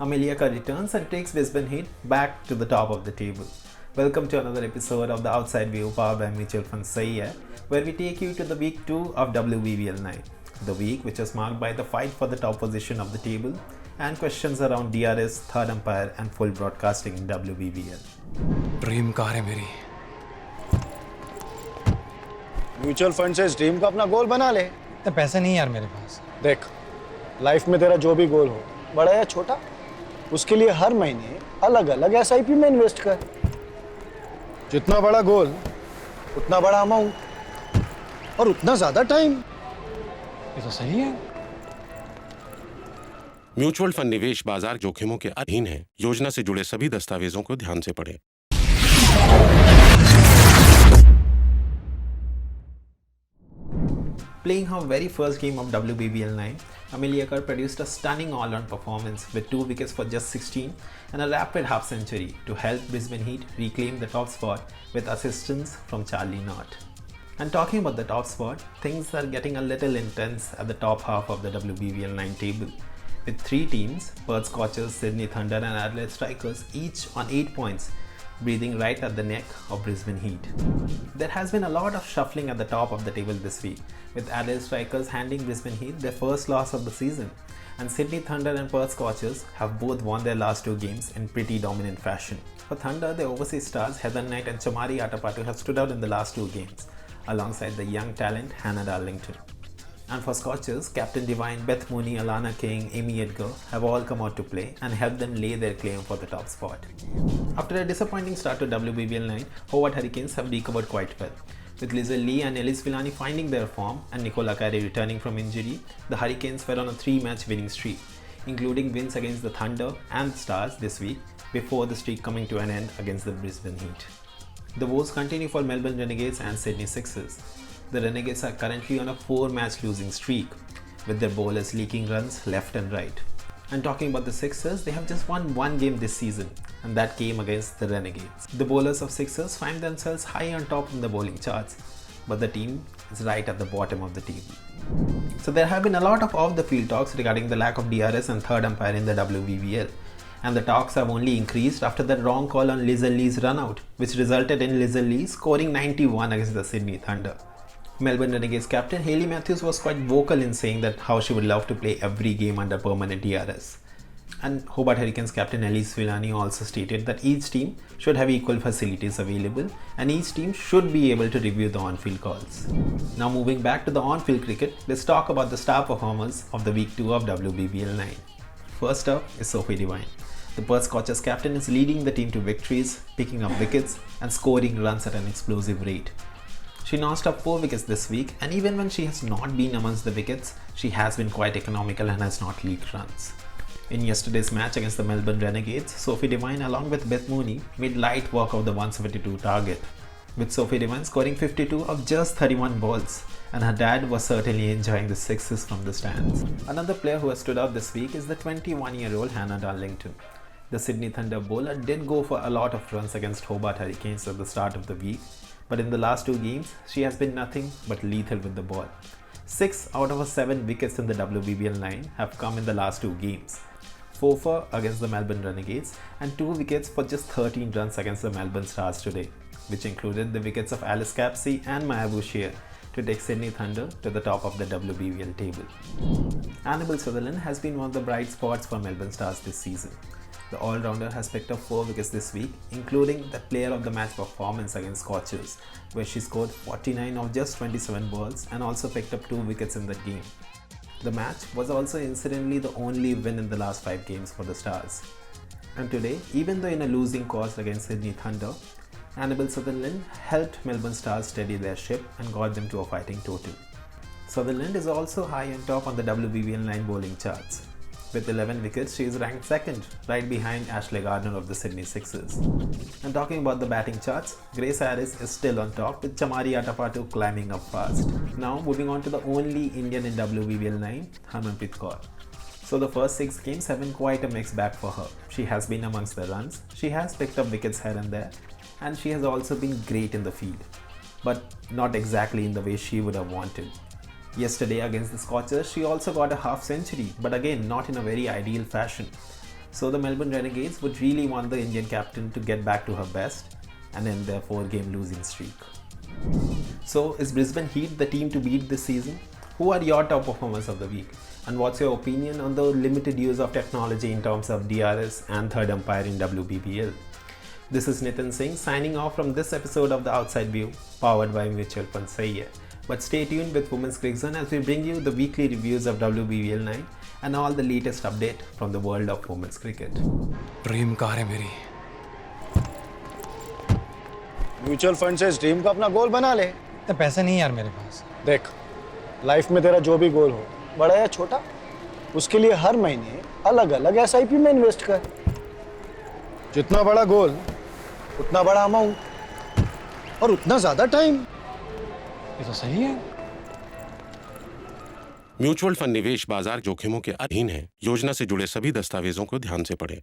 Amelia returns and takes Brisbane Heat back to the top of the table. Welcome to another episode of the Outside View powered by Mutual Fund Singh, where we take you to the week 2 of WBBL09. The week which is marked by the fight for the top position of the table and questions around DRS, third umpire and full broadcasting in WBBL. Dream car है मेरी। Mutual fund से इस dream का अपना गोल बना ले। तो पैसे नहीं यार मेरे पास। देख, लाइफ में तेरा जो भी गोल हो, बड़ा या छोटा, उसके लिए हर महीने अलग-अलग एसआईपी में इन्वेस्ट कर। जितना बड़ा गोल, उतना बड़ा अमाउंट और उतना ज्यादा टाइम। ये तो सही है। म्यूचुअल फंड निवेश बाजार जोखिमों के अधीन है। योजना से जुड़े सभी दस्तावेजों को ध्यान से पढ़ें। Playing her very first game of WBBL09, Amelia produced a stunning all-round performance with 2 wickets for just 16 and a rapid half-century to help Brisbane Heat reclaim the top spot with assistance from Charlie Knott. And talking about the top spot, things are getting a little intense at the top half of the WBBL9 table, with 3 teams, Perth Scorchers, Sydney Thunder and Adelaide Strikers, each on 8 points, breathing right at the neck of Brisbane Heat. There has been a lot of shuffling at the top of the table this week, with Adelaide Strikers handing Brisbane Heat their first loss of the season, and Sydney Thunder and Perth Scorchers have both won their last 2 games in pretty dominant fashion. For Thunder, the overseas stars Heather Knight and Chamari Atapattu have stood out in the last 2 games, alongside the young talent Hannah Darlington. And for Scorchers, Captain Divine, Beth Mooney, Alana King, Amy Edgar have all come out to play and helped them lay their claim for the top spot. After a disappointing start to WBBL9, Hobart Hurricanes have recovered quite well. With Lizelle Lee and Ellis Villani finding their form and Nicola Carey returning from injury, the Hurricanes were on a 3-match winning streak, including wins against the Thunder and the Stars this week, before the streak coming to an end against the Brisbane Heat. The woes continue for Melbourne Renegades and Sydney Sixers. The Renegades are currently on a 4-match losing streak, with their bowlers leaking runs left and right. And talking about the Sixers, they have just won 1 game this season, and that came against the Renegades. The bowlers of Sixers find themselves high on top in the bowling charts, but the team is right at the bottom of the table. So there have been a lot of off-the-field talks regarding the lack of DRS and third umpire in the WBBL. And the talks have only increased after the wrong call on Lizelle Lee's run-out, which resulted in Lizelle Lee scoring 91 against the Sydney Thunder. Melbourne Renegades captain Hayley Matthews was quite vocal in saying that how she would love to play every game under permanent DRS. And Hobart Hurricanes captain Ellis Villani also stated that each team should have equal facilities available and each team should be able to review the on-field calls. Now moving back to the on-field cricket, let's talk about the star performers of the week 2 of WBBL9. First up is Sophie Devine. The Perth Scorchers captain is leading the team to victories, picking up wickets and scoring runs at an explosive rate. She notched up 4 wickets this week, and even when she has not been amongst the wickets, she has been quite economical and has not leaked runs. In yesterday's match against the Melbourne Renegades, Sophie Devine along with Beth Mooney made light work of the 172 target, with Sophie Devine scoring 52 of just 31 balls, and her dad was certainly enjoying the sixes from the stands. Another player who has stood out this week is the 21-year-old Hannah Darlington. The Sydney Thunder bowler did go for a lot of runs against Hobart Hurricanes at the start of the week, but in the last 2 games, she has been nothing but lethal with the ball. 6 out of her 7 wickets in the WBBL9 have come in the last 2 games. 4 for against the Melbourne Renegades and 2 wickets for just 13 runs against the Melbourne Stars today, which included the wickets of Alice Capsey and Maya Bouchier to take Sydney Thunder to the top of the WBBL table. Annabelle Sutherland has been one of the bright spots for Melbourne Stars this season. The all-rounder has picked up 4 wickets this week, including the player of the match performance against Scorchers, where she scored 49 of just 27 balls and also picked up 2 wickets in that game. The match was also incidentally the only win in the last 5 games for the Stars. And today, even though in a losing cause against Sydney Thunder, Annabelle Sutherland helped Melbourne Stars steady their ship and got them to a fighting total. Sutherland is also high on top on the WBBL9 bowling charts. With 11 wickets, she is ranked 2nd, right behind Ashley Gardner of the Sydney Sixers. And talking about the batting charts, Grace Harris is still on top with Chamari Atapattu climbing up fast. Now moving on to the only Indian in WBBL9, Harmanpreet Kaur. So the first 6 games have been quite a mixed bag for her. She has been amongst the runs, she has picked up wickets here and there, and she has also been great in the field. But not exactly in the way she would have wanted. Yesterday against the Scorchers, she also got a half century, but again not in a very ideal fashion. So the Melbourne Renegades would really want the Indian captain to get back to her best and end their 4-game losing streak. So is Brisbane Heat the team to beat this season? Who are your top performers of the week? And what's your opinion on the limited use of technology in terms of DRS and third umpire in WBBL? This is Nitin Singh signing off from this episode of The Outside View, powered by Mutual Fund Sahi Hai. But stay tuned with Women's CricZone as we bring you the weekly reviews of WBBL09 and all the latest update from the world of women's cricket. Dream car है मेरी। Mutual fund से इस dream को अपना गोल बना ले। इतने पैसे नहीं यार मेरे पास। देख, लाइफ में तेरा जो भी गोल हो, बड़ा या छोटा, उसके लिए हर महीने अलग-अलग एसआईपी में इन्वेस्ट कर। जितना बड़ा गोल, उतना बड़ा अमाउंट और उतना ज्यादा टाइम। ये तो सही है। म्यूचुअल फंड निवेश बाजार जोखिमों के अधीन है। योजना से जुड़े सभी दस्तावेजों को ध्यान से पढ़ें।